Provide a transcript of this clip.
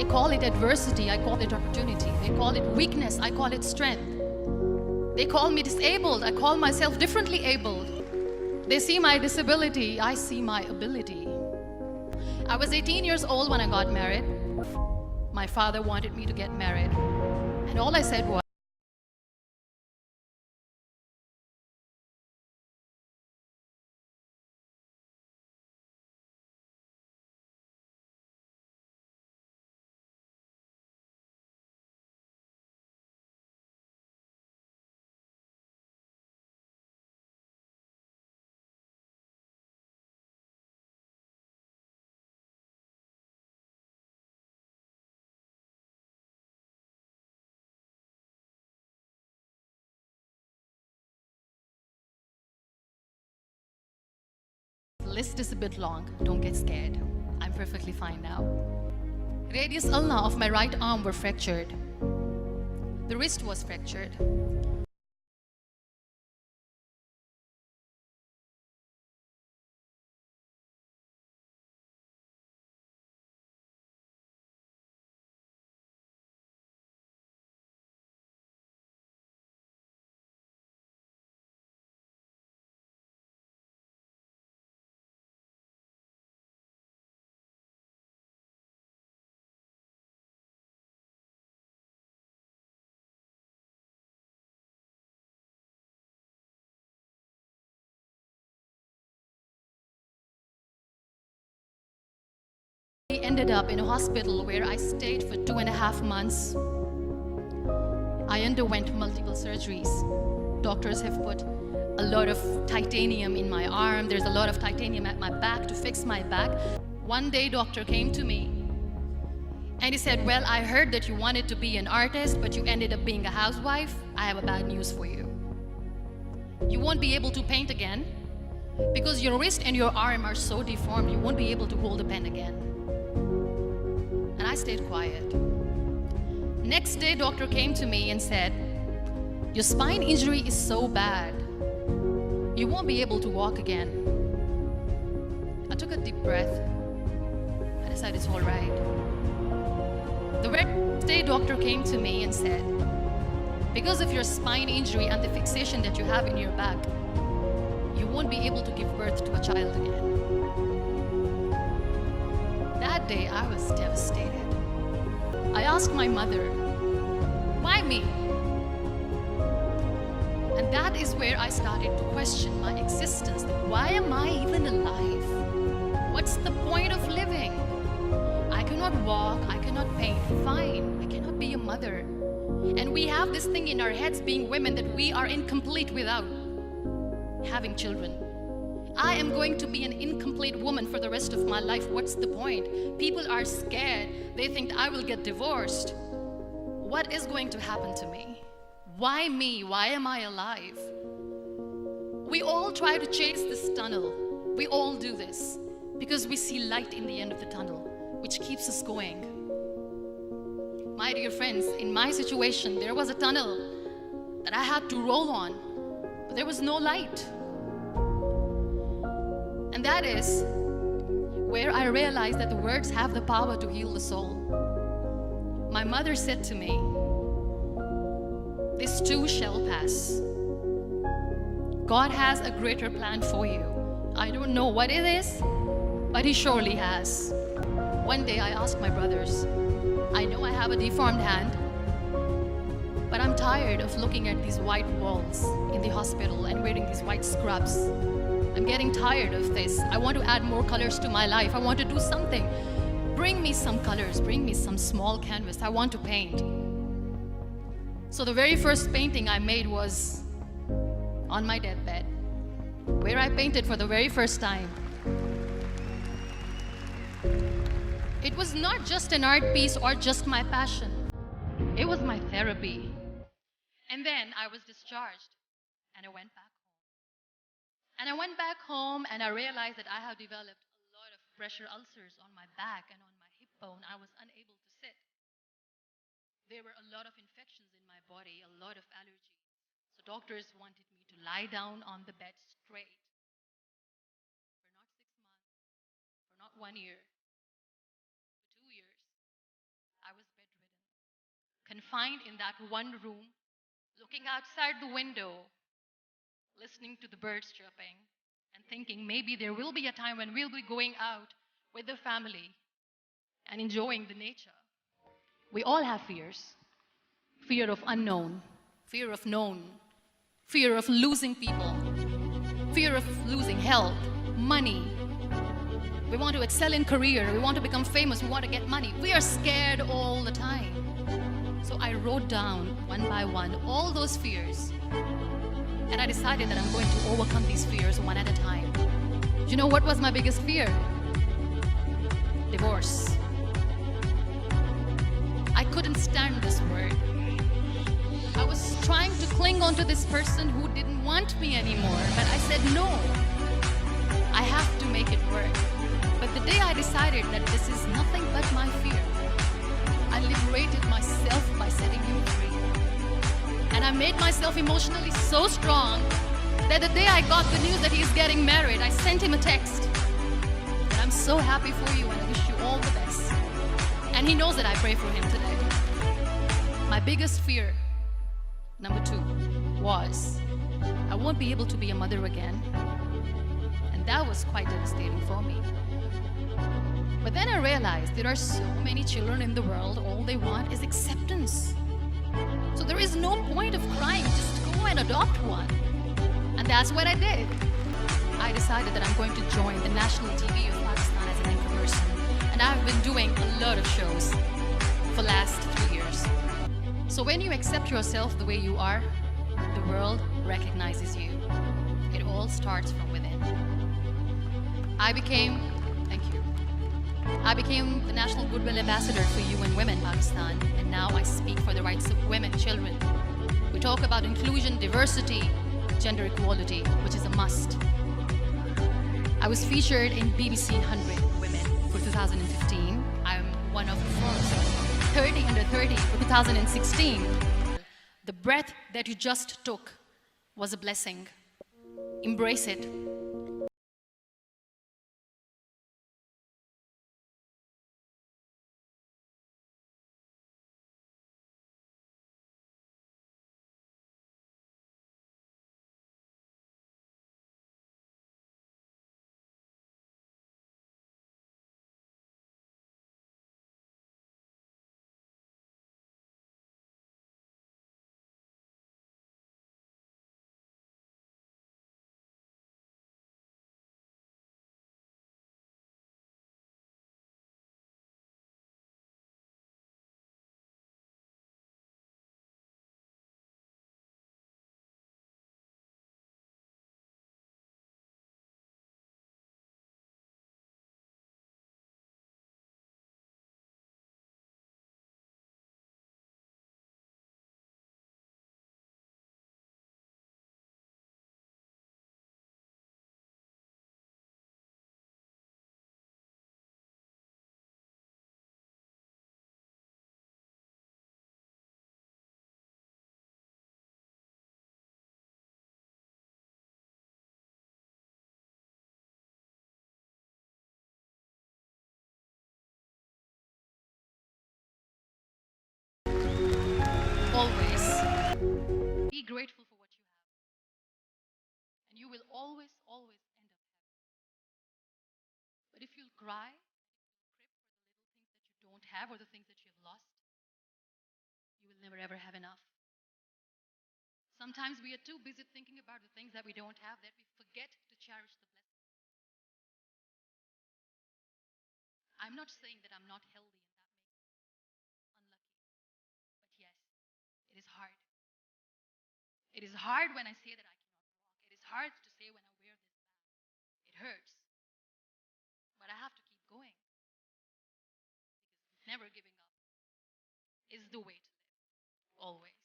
They call it adversity, I call it opportunity. They call it weakness, I call it strength. They call me disabled, I call myself differently abled. They see my disability, I see my ability. I was 18 years old when I got married. My father wanted me to get married. And all I said was, the list is a bit long, don't get scared. I'm perfectly fine now. Radius ulna of my right arm were fractured. The wrist was fractured. I ended up in a hospital where I stayed for 2.5 months. I underwent multiple surgeries. Doctors have put a lot of titanium in my arm. There's a lot of titanium at my back to fix my back. One day, doctor came to me and he said, well, I heard that you wanted to be an artist, but you ended up being a housewife. I have a bad news for you. You won't be able to paint again because your wrist and your arm are so deformed, you won't be able to hold a pen again. And I stayed quiet. Next day, doctor came to me and said, your spine injury is so bad, you won't be able to walk again. I took a deep breath. I decided it's all right. The next day, doctor came to me and said, because of your spine injury and the fixation that you have in your back, you won't be able to give birth to a child again. That day, I was devastated. I asked my mother, why me? And that is where I started to question my existence. Why am I even alive? What's the point of living? I cannot walk, I cannot paint, fine. I cannot be a mother. And we have this thing in our heads being women that we are incomplete without having children. I am going to be an incomplete woman for the rest of my life. What's the point? People are scared. They think I will get divorced. What is going to happen to me? Why me? Why am I alive? We all try to chase this tunnel. We all do this because we see light in the end of the tunnel, which keeps us going. My dear friends, in my situation, there was a tunnel that I had to roll on, but there was no light. And that is where I realized that the words have the power to heal the soul. My mother said to me, this too shall pass. God has a greater plan for you. I don't know what it is, but He surely has. One day I asked my brothers, I know I have a deformed hand, but I'm tired of looking at these white walls in the hospital and wearing these white scrubs. I'm getting tired of this. I want to add more colors to my life. I want to do something. Bring me some colors, bring me some small canvas. I want to paint. So the very first painting I made was on my deathbed, where I painted for the very first time. It was not just an art piece or just my passion. It was my therapy. And then I was discharged and I went back. And I went back home and I realized that I have developed a lot of pressure ulcers on my back and on my hip bone. I was unable to sit. There were a lot of infections in my body, a lot of allergies. So doctors wanted me to lie down on the bed straight for not 6 months, for not 1 year, for 2 years. confined in that one room, looking outside the window, listening to the birds chirping, and thinking maybe there will be a time when we'll be going out with the family and enjoying the nature. We all have fears: fear of unknown, fear of known, fear of losing people, fear of losing health, money. We want to excel in career, we want to become famous, we want to get money. We are scared all the time. So I wrote down one by one all those fears, and I decided that I'm going to overcome these fears one at a time. You know what was my biggest fear? Divorce. I couldn't stand this word. I was trying to cling on to this person who didn't want me anymore, but I said no. I have to make it work. But the day I decided that this is nothing but my fear, I liberated myself by setting him free. And I made myself emotionally so strong that the day I got the news that he's getting married, I sent him a text. And I'm so happy for you and I wish you all the best. And he knows that I pray for him today. My biggest fear, number 2, was I won't be able to be a mother again. And that was quite devastating for me. But then I realized there are so many children in the world, all they want is acceptance. So there is no point of crying, just go and adopt one. And that's what I did. I decided that I'm going to join the national TV of Pakistan as an anchor person. And I've been doing a lot of shows for the last 3 years. So when you accept yourself the way you are, the world recognizes you. It all starts from within. I became the National Goodwill Ambassador for UN Women Pakistan, and now I speak for the rights of women, children. We talk about inclusion, diversity, gender equality, which is a must. I was featured in BBC 100 Women for 2015. I'm one of the first 30 under 30 for 2016. The breath that you just took was a blessing. Embrace it. Always be grateful for what you have, and you will always end up happy. But if you'll cry, crib for the little things that you don't have or the things that you have lost, you will never ever have enough. Sometimes we are too busy thinking about the things that we don't have that we forget to cherish the blessings. I'm not saying that I'm not healthy and that makes me unlucky, but yes, it is hard. It is hard when I say that I cannot walk. It is hard to say when I wear this bag. It hurts, but I have to keep going because never giving up is the way to live, always.